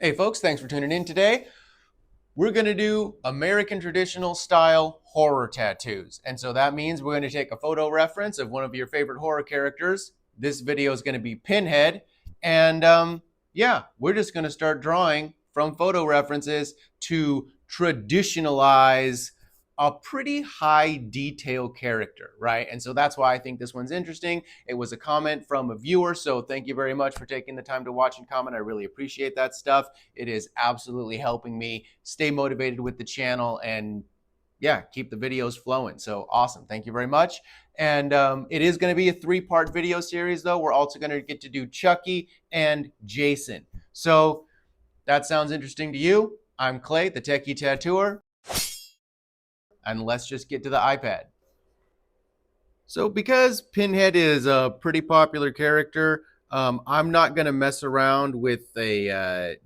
Hey folks, thanks for tuning in today. We're going to do American traditional style horror tattoos. And so that means we're going to take a photo reference of one of your favorite horror characters. This video is going to be Pinhead. And yeah, we're just going to start drawing from photo references to traditionalize a pretty high detail character, right? And so that's why I think this one's interesting. It was a comment from a viewer, so thank you very much for taking the time to watch and comment. I really appreciate that stuff. It is absolutely helping me stay motivated with the channel and yeah, keep the videos flowing. So awesome. Thank you very much. And it is going to be a 3-part video series, though. We're also going to get to do Chucky and Jason. So that sounds interesting to you. I'm Clay, the Techie Tattooer. And let's just get to the iPad. So because Pinhead is a pretty popular character, I'm not going to mess around with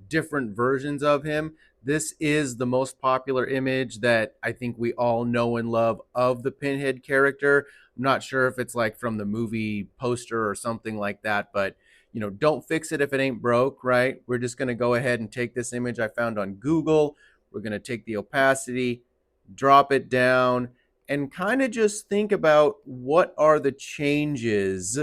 different versions of him. This is the most popular image that I think we all know and love of the Pinhead character. I'm not sure if it's like from the movie poster or something like that, but don't fix it if it ain't broke, right? We're just going to go ahead and take this image I found on Google. We're going to take the opacity, drop it down, and kind of just think about what are the changes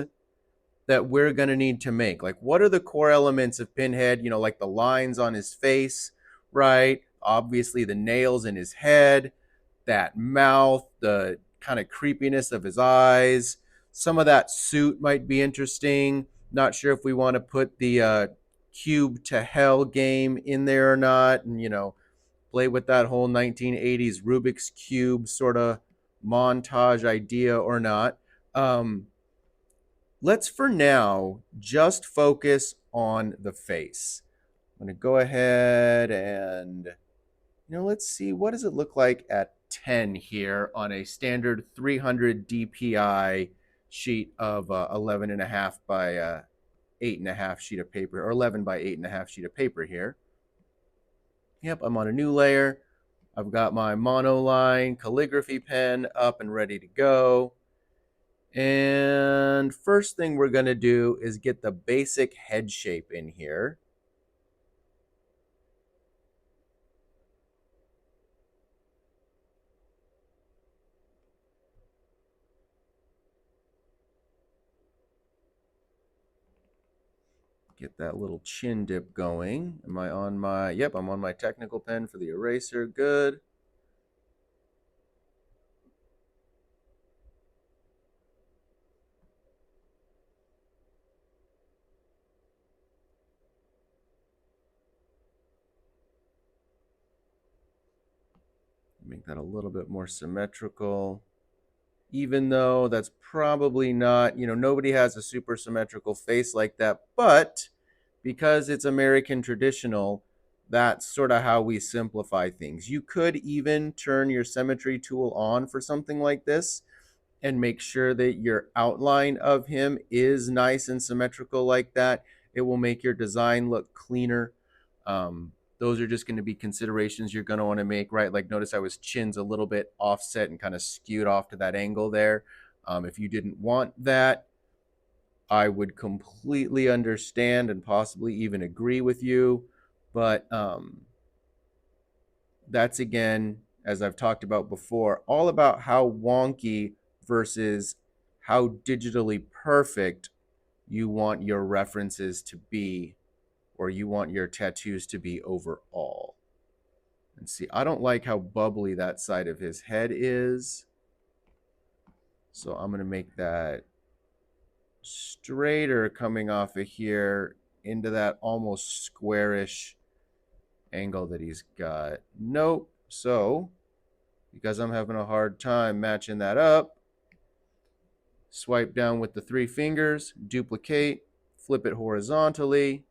that we're going to need to make. Like, what are the core elements of Pinhead? Like the lines on his face, right? Obviously, the nails in his head, that mouth, the kind of creepiness of his eyes. Some of that suit might be interesting. Not sure if we want to put the cube to hell game in there or not. And, play with that whole 1980s Rubik's Cube sort of montage idea or not. Let's for now just focus on the face. I'm going to go ahead and, let's see, what does it look like at 10 here on a standard 300 DPI sheet of 11 and a half by 8.5 sheet of paper, or 11 by 8.5 sheet of paper here. Yep, I'm on a new layer. I've got my monoline calligraphy pen up and ready to go. And first thing we're going to do is get the basic head shape in here. Get that little chin dip going. Am I on my, yep, I'm on my technical pen for the eraser. Good. Make that a little bit more symmetrical. Even though that's probably not, nobody has a super symmetrical face like that, but because it's American traditional, that's sort of how we simplify things. You could even turn your symmetry tool on for something like this and make sure that your outline of him is nice and symmetrical like that. It will make your design look cleaner. Those are just going to be considerations you're going to want to make, right? Like notice how his chin's a little bit offset and kind of skewed off to that angle there. If you didn't want that, I would completely understand and possibly even agree with you. But that's, again, as I've talked about before, all about how wonky versus how digitally perfect you want your references to be, or you want your tattoos to be overall. And see, I don't like how bubbly that side of his head is. So I'm going to make that straighter coming off of here into that almost squarish angle that he's got. Nope. So, because I'm having a hard time matching that up, swipe down with the 3 fingers, duplicate, flip it horizontally,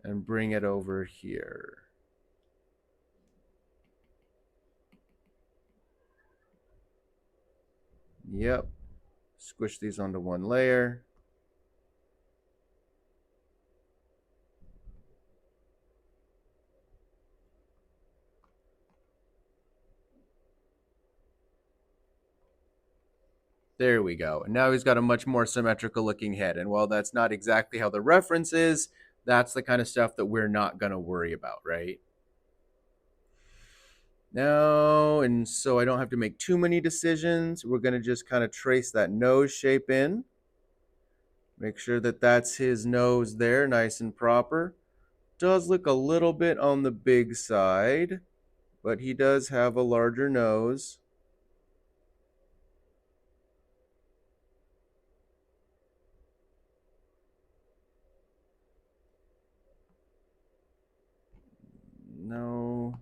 and bring it over here. Yep. Squish these onto one layer. There we go. And now he's got a much more symmetrical looking head. And while that's not exactly how the reference is, That's the kind of stuff that we're not going to worry about, right? Now, and so I don't have to make too many decisions, we're going to just kind of trace that nose shape in. Make sure that that's his nose there, nice and proper. Does look a little bit on the big side, but he does have a larger nose. No.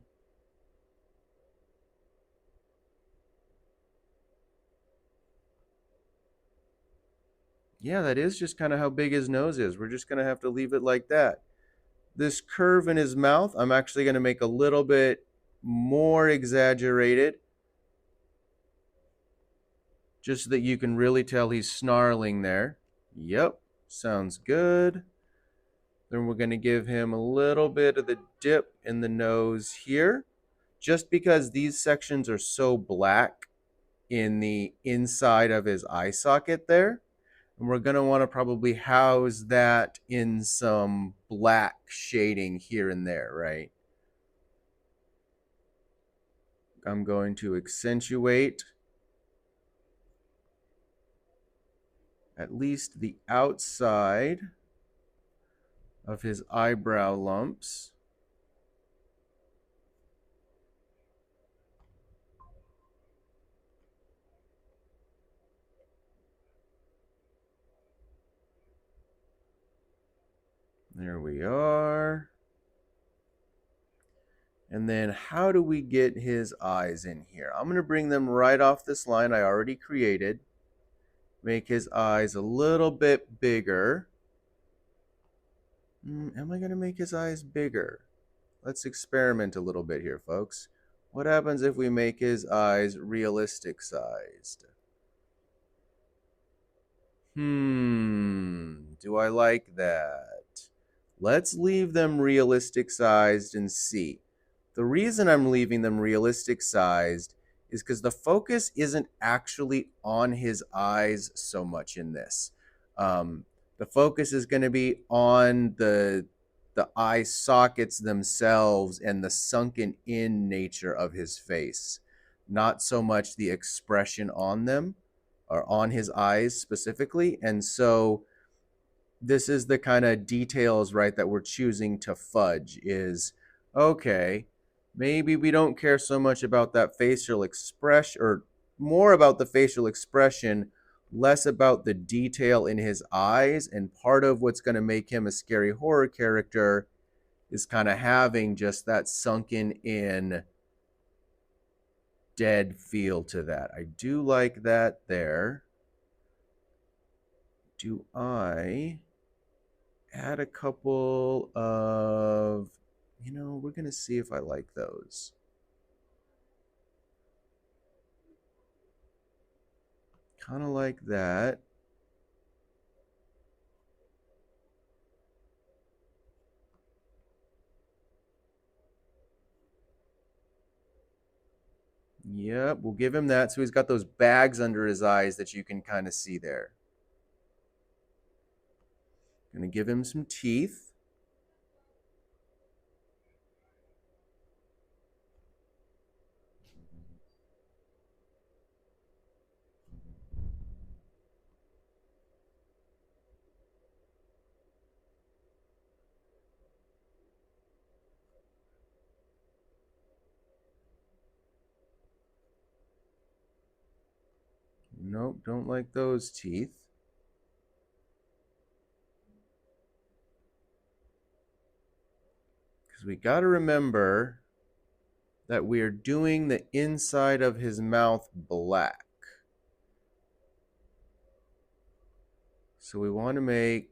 Yeah, that is just kind of how big his nose is. We're just going to have to leave it like that. This curve in his mouth, I'm actually going to make a little bit more exaggerated, just so that you can really tell he's snarling there. Yep, sounds good. Then we're going to give him a little bit of the dip in the nose here, just because these sections are so black in the inside of his eye socket there. And we're going to want to probably house that in some black shading here and there, right? I'm going to accentuate at least the outside of his eyebrow lumps. There we are. And then how do we get his eyes in here? I'm going to bring them right off this line I already created. Make his eyes a little bit bigger. Am I going to make his eyes bigger? Let's experiment a little bit here, folks. What happens if we make his eyes realistic sized? Do I like that? Let's leave them realistic sized and see. The reason I'm leaving them realistic sized is because the focus isn't actually on his eyes so much in this. The focus is going to be on the eye sockets themselves and the sunken in nature of his face, not so much the expression on them or on his eyes specifically. And so this is the kind of details, right, that we're choosing to fudge is, okay, maybe we don't care so much about that facial expression, or more about the facial expression, less about the detail in his eyes. And part of what's going to make him a scary horror character is kind of having just that sunken in dead feel to that. I do like that there. Do I add a couple of, we're going to see if I like those. Kind of like that. Yep, we'll give him that. So he's got those bags under his eyes that you can kind of see there. Gonna give him some teeth. Nope, don't like those teeth. Because we got to remember that we are doing the inside of his mouth black. So we want to make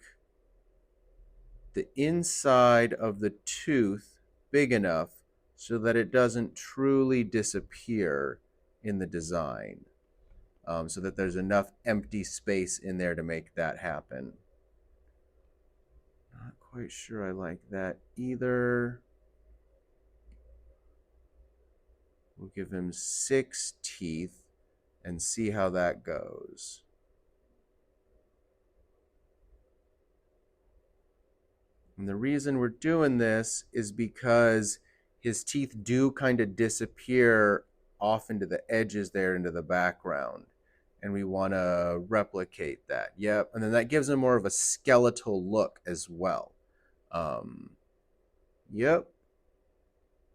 the inside of the tooth big enough so that it doesn't truly disappear in the design. So that there's enough empty space in there to make that happen. Not quite sure I like that either. We'll give him 6 teeth and see how that goes. And the reason we're doing this is because his teeth do kind of disappear off into the edges there, into the background. And we want to replicate that. Yep. And then that gives him more of a skeletal look as well. Yep.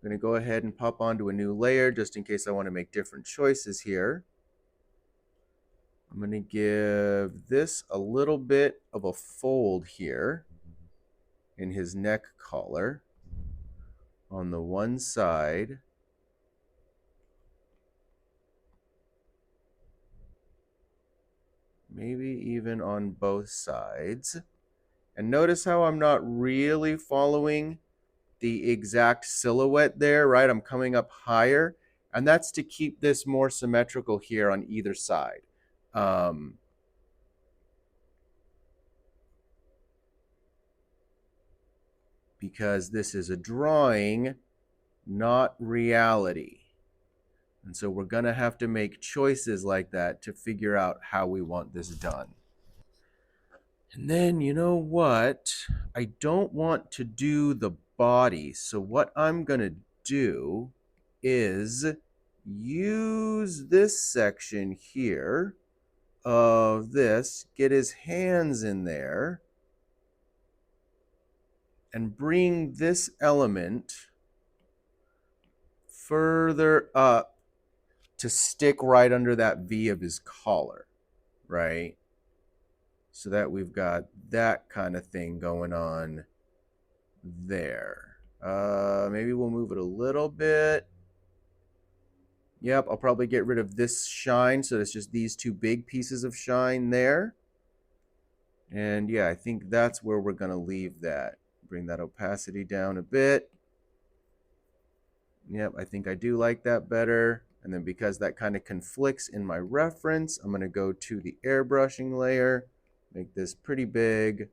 I'm going to go ahead and pop onto a new layer just in case I want to make different choices here. I'm going to give this a little bit of a fold here in his neck collar on the one side. Maybe even on both sides. And notice how I'm not really following the exact silhouette there, right? I'm coming up higher, and that's to keep this more symmetrical here on either side. Because this is a drawing, not reality. And so we're going to have to make choices like that to figure out how we want this done. And then, you know what? I don't want to do the body. So what I'm going to do is use this section here of this, get his hands in there, and bring this element further up to stick right under that V of his collar, right? So that we've got that kind of thing going on there. Maybe we'll move it a little bit. Yep, I'll probably get rid of this shine, so it's just these two big pieces of shine there. And yeah, I think that's where we're going to leave that. Bring that opacity down a bit. Yep, I think I do like that better. And then because that kind of conflicts in my reference, I'm going to go to the airbrushing layer, make this pretty big.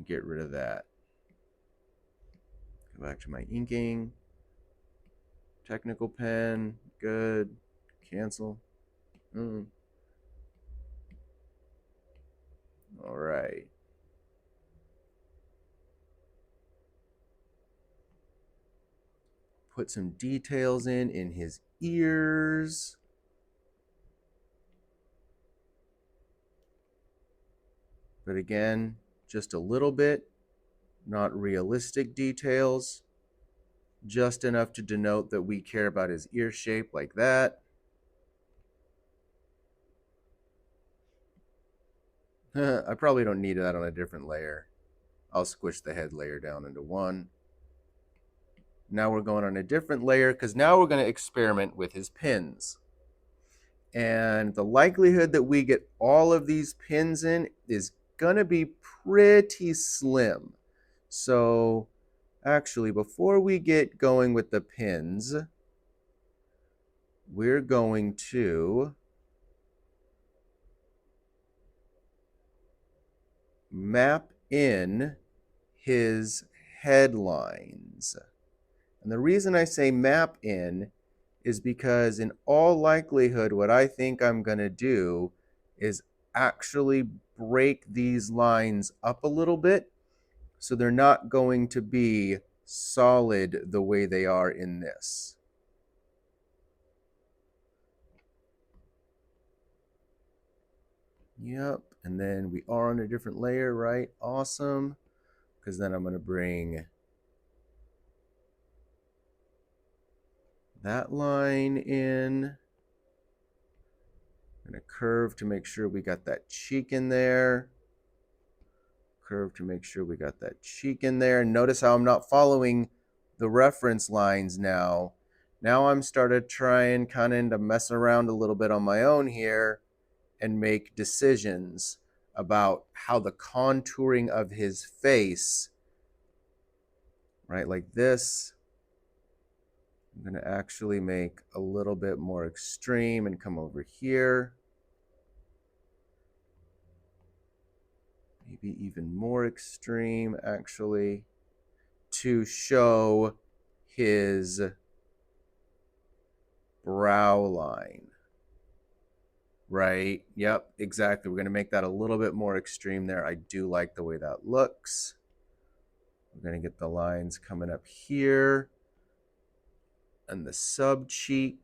Get rid of that. Go back to my inking. Technical pen, good. Cancel. All right. Put some details in his ears. But again, just a little bit, not realistic details. Just enough to denote that we care about his ear shape like that. I probably don't need that on a different layer. I'll squish the head layer down into one. Now we're going on a different layer because now we're going to experiment with his pins. And the likelihood that we get all of these pins in is going to be pretty slim. So actually, before we get going with the pins, we're going to map in his headlines. And the reason I say map in is because in all likelihood, what I think I'm going to do is actually break these lines up a little bit so they're not going to be solid the way they are in this. Yep, and then we are on a different layer, right? Awesome. Because then I'm going to bring that line in. I'm going to curve to make sure we got that cheek in there. Curve to make sure we got that cheek in there. And notice how I'm not following the reference lines now. Now I'm started trying kind of to mess around a little bit on my own here and make decisions about how the contouring of his face, right, like this, I'm going to actually make a little bit more extreme and come over here. Maybe even more extreme, actually, to show his brow line. Right. Yep, exactly. We're going to make that a little bit more extreme there. I do like the way that looks. We're going to get the lines coming up here and the sub cheek.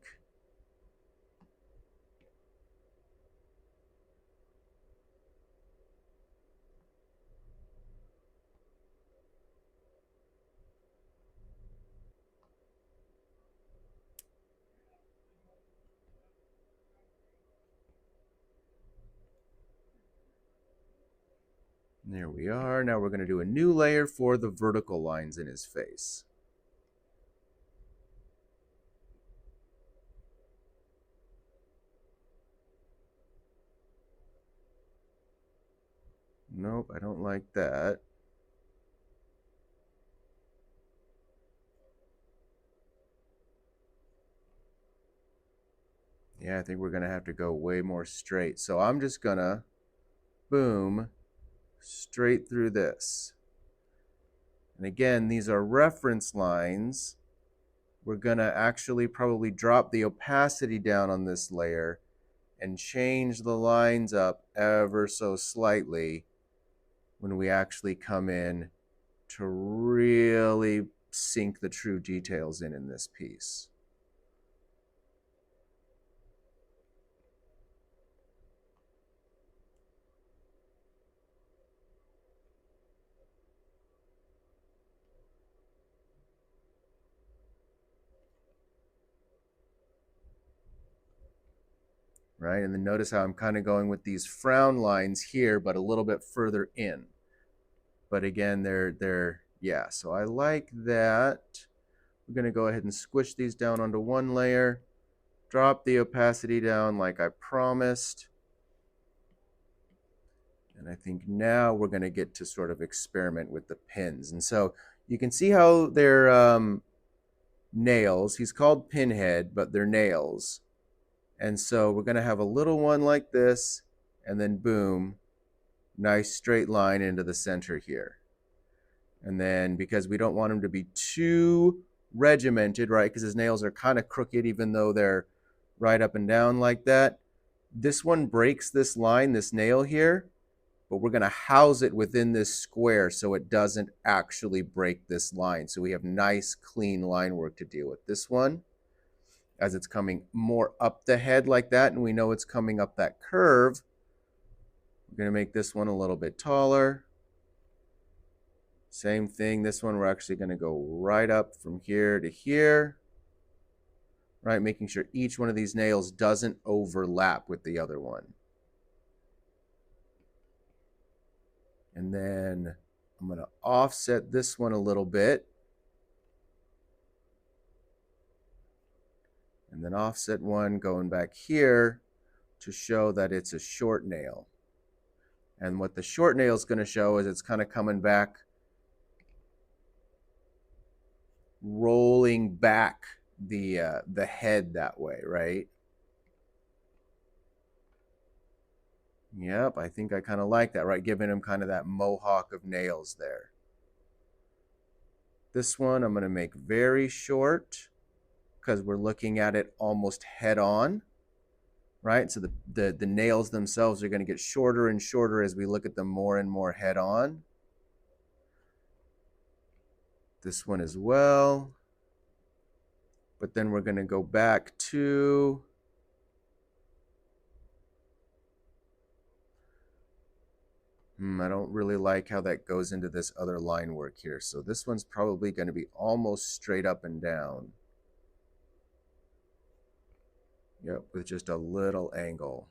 There we are. Now we're going to do a new layer for the vertical lines in his face. Nope, I don't like that. Yeah, I think we're going to have to go way more straight. So I'm just going to, boom, straight through this. And again, these are reference lines. We're going to actually probably drop the opacity down on this layer and change the lines up ever so slightly when we actually come in to really sink the true details in this piece. Right? And then notice how I'm kind of going with these frown lines here, but a little bit further in. But again, yeah, so I like that. We're going to go ahead and squish these down onto one layer, drop the opacity down like I promised. And I think now we're going to get to sort of experiment with the pins. And so you can see how they're nails. He's called Pinhead, but they're nails. And so we're going to have a little one like this, and then boom, nice straight line into the center here. And then because we don't want him to be too regimented, right, because his nails are kind of crooked even though they're right up and down like that, this one breaks this line, this nail here, but we're going to house it within this square so it doesn't actually break this line. So we have nice, clean line work to deal with. This one, as it's coming more up the head like that, and we know it's coming up that curve, we're going to make this one a little bit taller. Same thing, this one we're actually going to go right up from here to here, right, making sure each one of these nails doesn't overlap with the other one. And then I'm going to offset this one a little bit. And then offset one going back here to show that it's a short nail. And what the short nail is going to show is it's kind of coming back, rolling back the head that way, right? Yep, I think I kind of like that, right? Giving him kind of that mohawk of nails there. This one I'm going to make very short because we're looking at it almost head on, right? So the nails themselves are going to get shorter and shorter as we look at them more and more head on. This one as well. But then we're going to go back to I don't really like how that goes into this other line work here. So this one's probably going to be almost straight up and down. Yep, with just a little angle.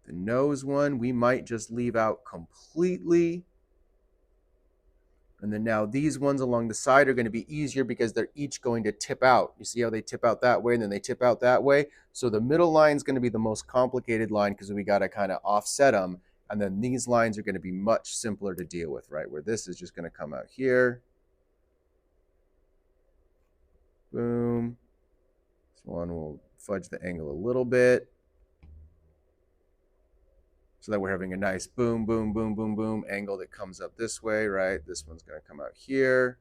The nose one, we might just leave out completely. And then now these ones along the side are going to be easier because they're each going to tip out. You see how they tip out that way and then they tip out that way? So the middle line is going to be the most complicated line because we got to kind of offset them. And then these lines are going to be much simpler to deal with, right? Where this is just going to come out here. Boom. This one will fudge the angle a little bit so that we're having a nice boom, boom, boom, boom, boom angle that comes up this way, right? This one's going to come out here.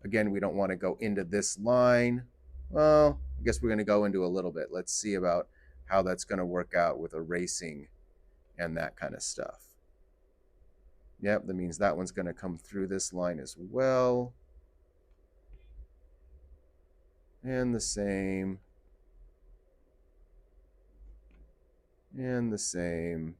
Again, we don't want to go into this line. Well, I guess we're going to go into a little bit. Let's see about how that's going to work out with erasing and that kind of stuff. Yep, that means that one's going to come through this line as well. And the same. And the same.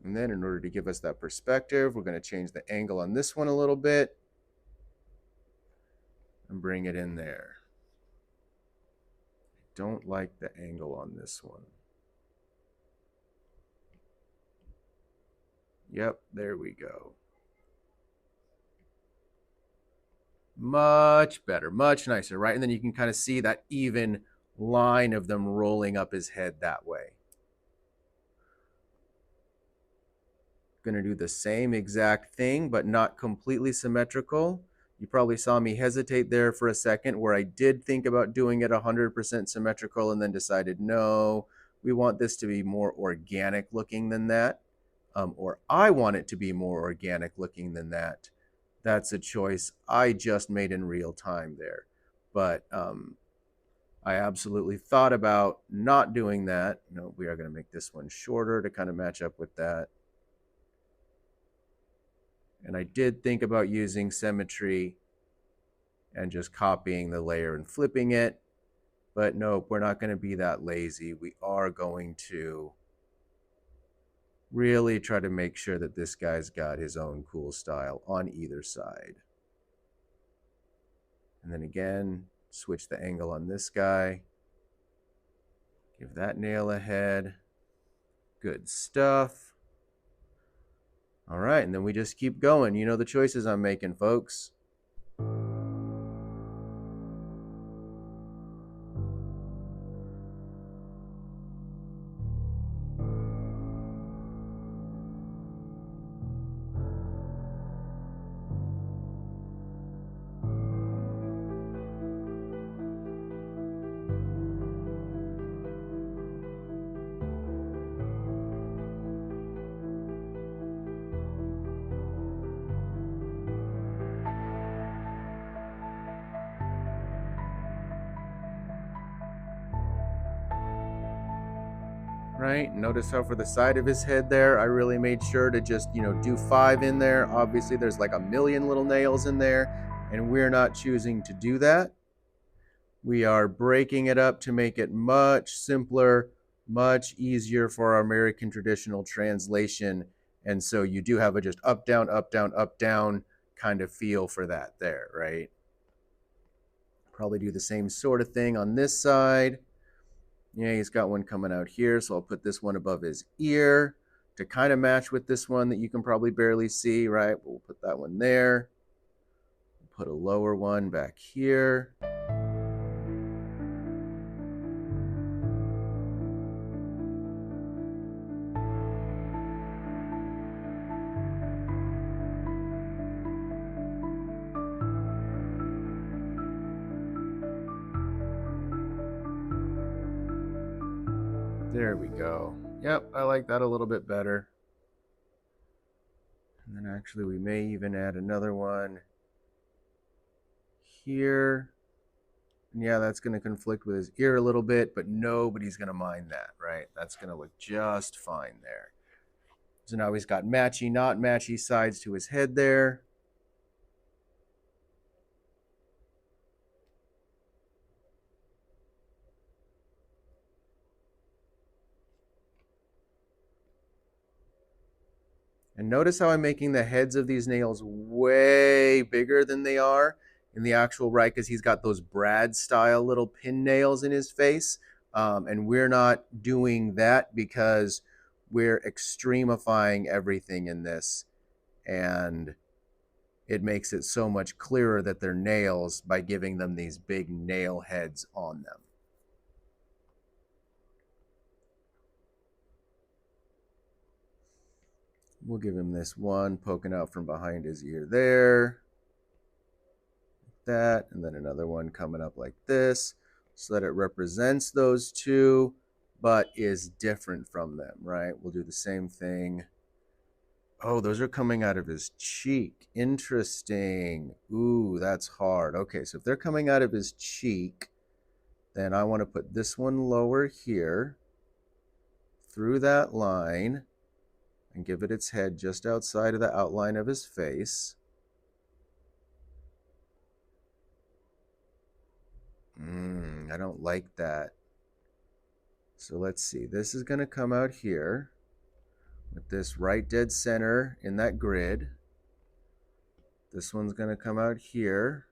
And then in order to give us that perspective, we're going to change the angle on this one a little bit and bring it in there. Don't like the angle on this one. Yep, there we go. Much better, much nicer, right? And then you can kind of see that even line of them rolling up his head that way. Going to do the same exact thing, but not completely symmetrical. You probably saw me hesitate there for a second where I did think about doing it 100% symmetrical and then decided, no, we want this to be more organic looking than that. Or I want it to be more organic looking than that. That's a choice I just made in real time there. But I absolutely thought about not doing that. No, we are going to make this one shorter to kind of match up with that. And I did think about using symmetry and just copying the layer and flipping it. But nope, we're not going to be that lazy. We are going to really try to make sure that this guy's got his own cool style on either side. And then again, switch the angle on this guy. Give that nail a head. Good stuff. All right, and then we just keep going. You know the choices I'm making, folks. Right? Notice how for the side of his head there, I really made sure to just, do 5 in there. Obviously, there's like a million little nails in there, and we're not choosing to do that. We are breaking it up to make it much simpler, much easier for our American traditional translation. And so you do have a just up, down, up, down, up, down kind of feel for that there, right? Probably do the same sort of thing on this side. Yeah, he's got one coming out here, so I'll put this one above his ear to kind of match with this one that you can probably barely see, right? We'll put that one there. Put a lower one back here. There we go. Yep, I like that a little bit better. And then actually we may even add another one here. And yeah, that's going to conflict with his ear a little bit, but nobody's going to mind that, right? That's going to look just fine there. So now he's got matchy, not matchy sides to his head there. And notice how I'm making the heads of these nails way bigger than they are in the actual right, because he's got those Brad style little pin nails in his face. And we're not doing that because we're extremifying everything in this. And it makes it so much clearer that they're nails by giving them these big nail heads on them. We'll give him this one poking out from behind his ear there. Like that, and then another one coming up like this so that it represents those two, but is different from them, right? We'll do the same thing Oh, those are coming out of his cheek. Interesting. Ooh, that's hard. Okay, so if they're coming out of his cheek, then I want to put this one lower here through that line and give it its head just outside of the outline of his face. I don't like that. So let's see. This is going to come out here with this right dead center in that grid. This one's going to come out here,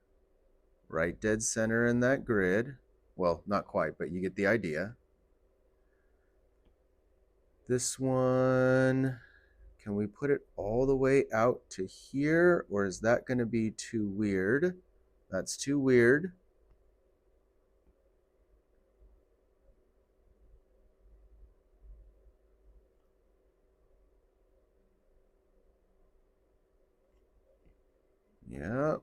right dead center in that grid. Well, not quite, but you get the idea. This one, can we put it all the way out to here, or is that going to be too weird? That's too weird. Yep.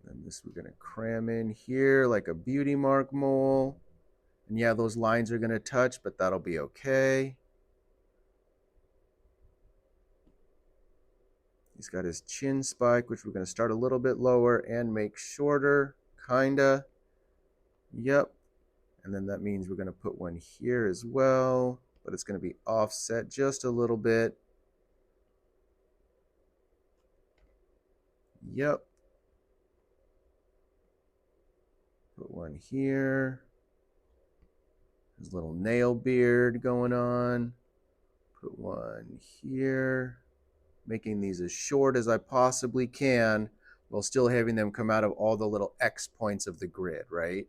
And this we're going to cram in here like a beauty mark mole. And yeah, those lines are going to touch, but that'll be okay. He's got his chin spike, which we're going to start a little bit lower and make shorter, kinda. Yep. And then that means we're going to put one here as well, but it's going to be offset just a little bit. Yep. Put one here. His little nail beard going on. Put one here. Making these as short as I possibly can while still having them come out of all the little X points of the grid, right?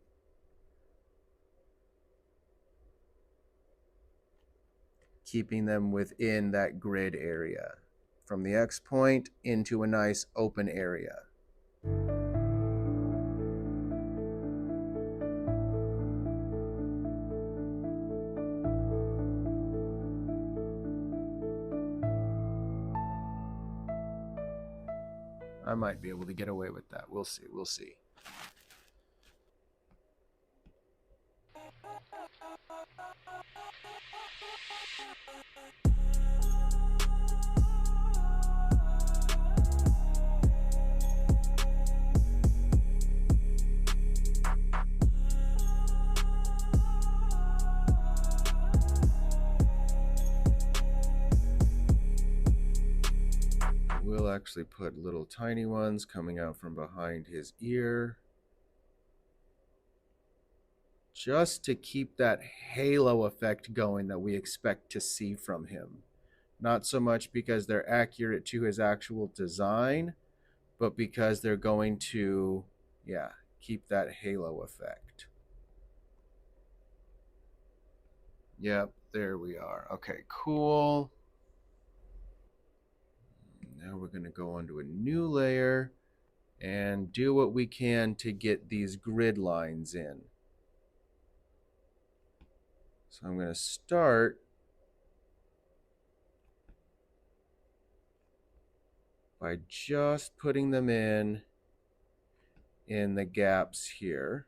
Keeping them within that grid area. From the X point into a nice open area. I might be able to get away with that. We'll see. We'll see. We'll actually put little tiny ones coming out from behind his ear, just to keep that halo effect going that we expect to see from him. Not so much because they're accurate to his actual design, but because they're going to, keep that halo effect. Yep, there we are. Okay, cool. Now we're going to go onto a new layer and do what we can to get these grid lines in. So I'm going to start by just putting them in the gaps here.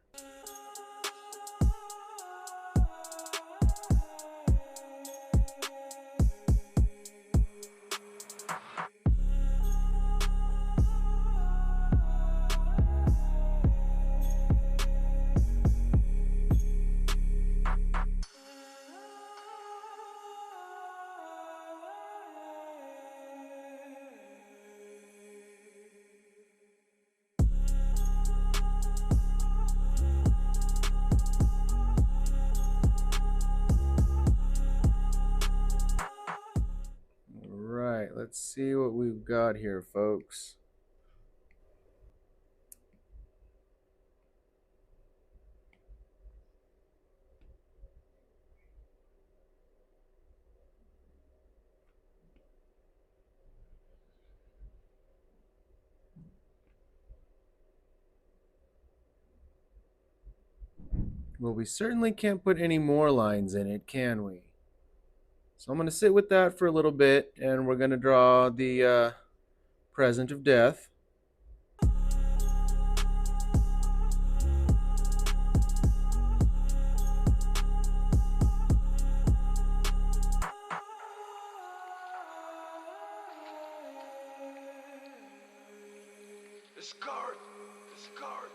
Let's see what we've got here, folks. Well, we certainly can't put any more lines in it, can we? So I'm going to sit with that for a little bit, and we're going to draw the present of death. Discard! Discard!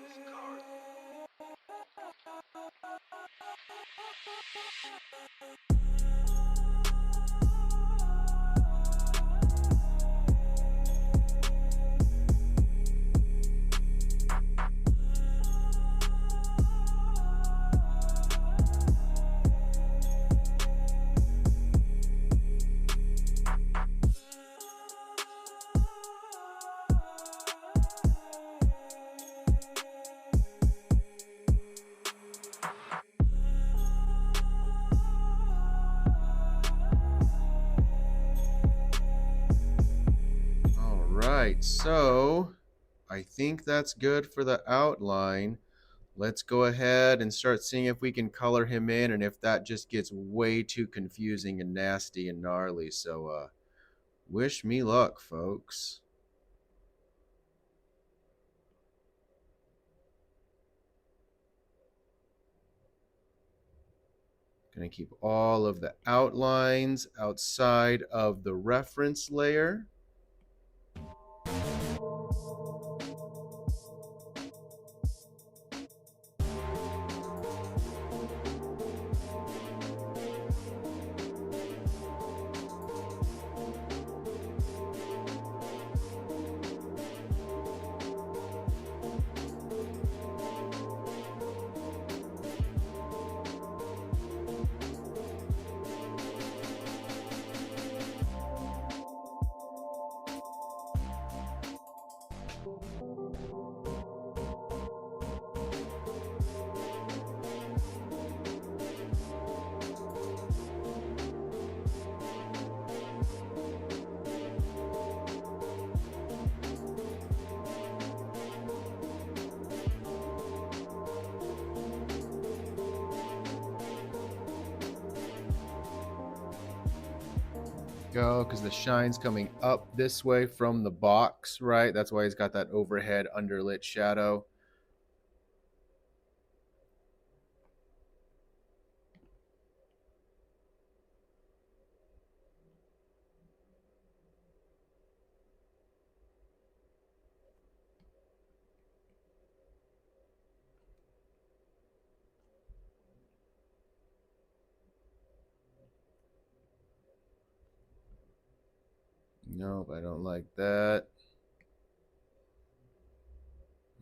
Discard! All right, so I think that's good for the outline. Let's go ahead and start seeing if we can color him in and if that just gets way too confusing and nasty and gnarly. So wish me luck, folks. Going to keep all of the outlines outside of the reference layer. Go, because the shine's coming up this way from the box, right? That's why he's got that overhead underlit shadow. Nope, I don't like that.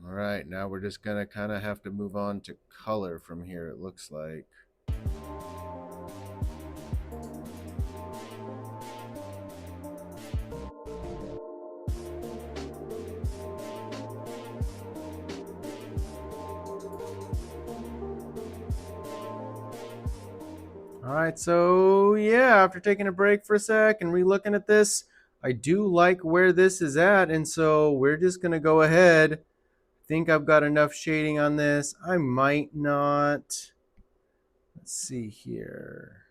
All right, now we're just gonna kind of have to move on to color from here, it looks like. All right, so yeah, after taking a break for a sec and re-looking at this, I do like where this is at, and so we're just gonna go ahead. Think I've got enough shading on this. I might not. Let's see here.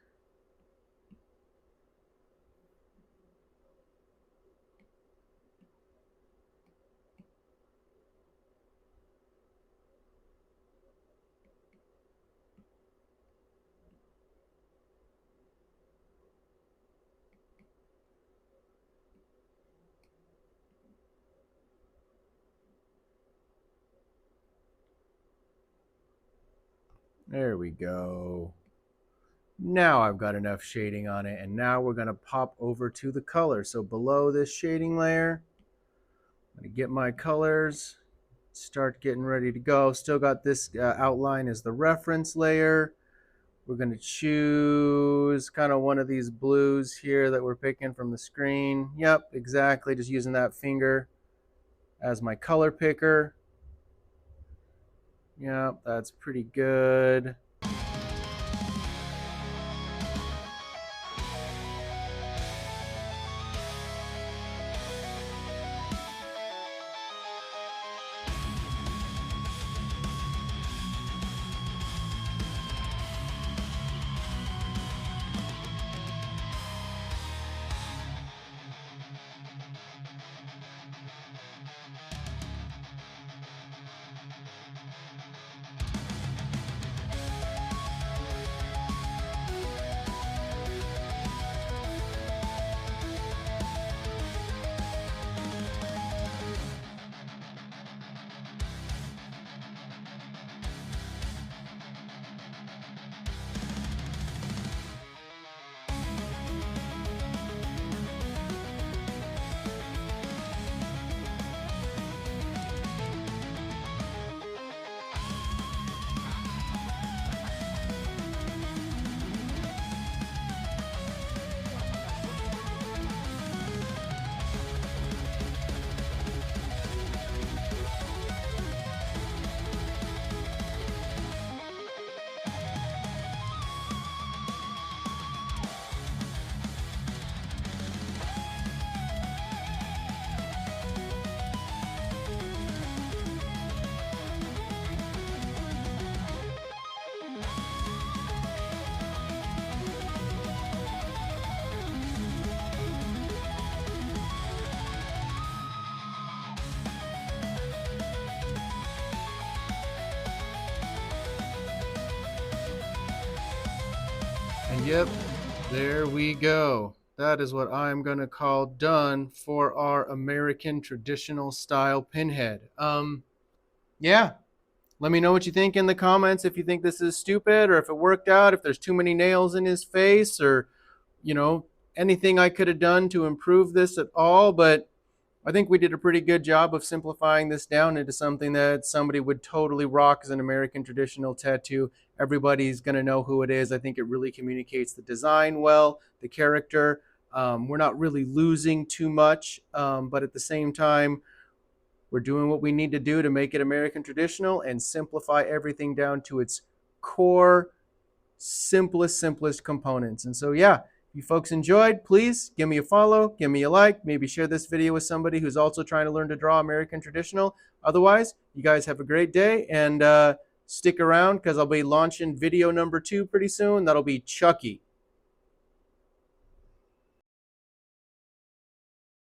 There we go. Now I've got enough shading on it, and now we're going to pop over to the color. So below this shading layer, I'm going to get my colors, start getting ready to go. Still got this outline as the reference layer. We're going to choose kind of one of these blues here that we're picking from the screen. Yep, exactly. Just using that finger as my color picker. Yep, that's pretty good. And yep, there we go. That is what I'm going to call done for our American traditional style pinhead. Yeah. Let me know what you think in the comments if you think this is stupid or if it worked out, if there's too many nails in his face or, you know, anything I could have done to improve this at all. But I think we did a pretty good job of simplifying this down into something that somebody would totally rock as an American traditional tattoo. Everybody's going to know who it is. I think it really communicates the design well, the character. We're not really losing too much, but at the same time, we're doing what we need to do to make it American traditional and simplify everything down to its core, simplest components. And so, yeah, if you folks enjoyed, please give me a follow, give me a like, maybe share this video with somebody who's also trying to learn to draw American traditional. Otherwise, you guys have a great day and stick around because I'll be launching video number 2 pretty soon. That'll be Chucky.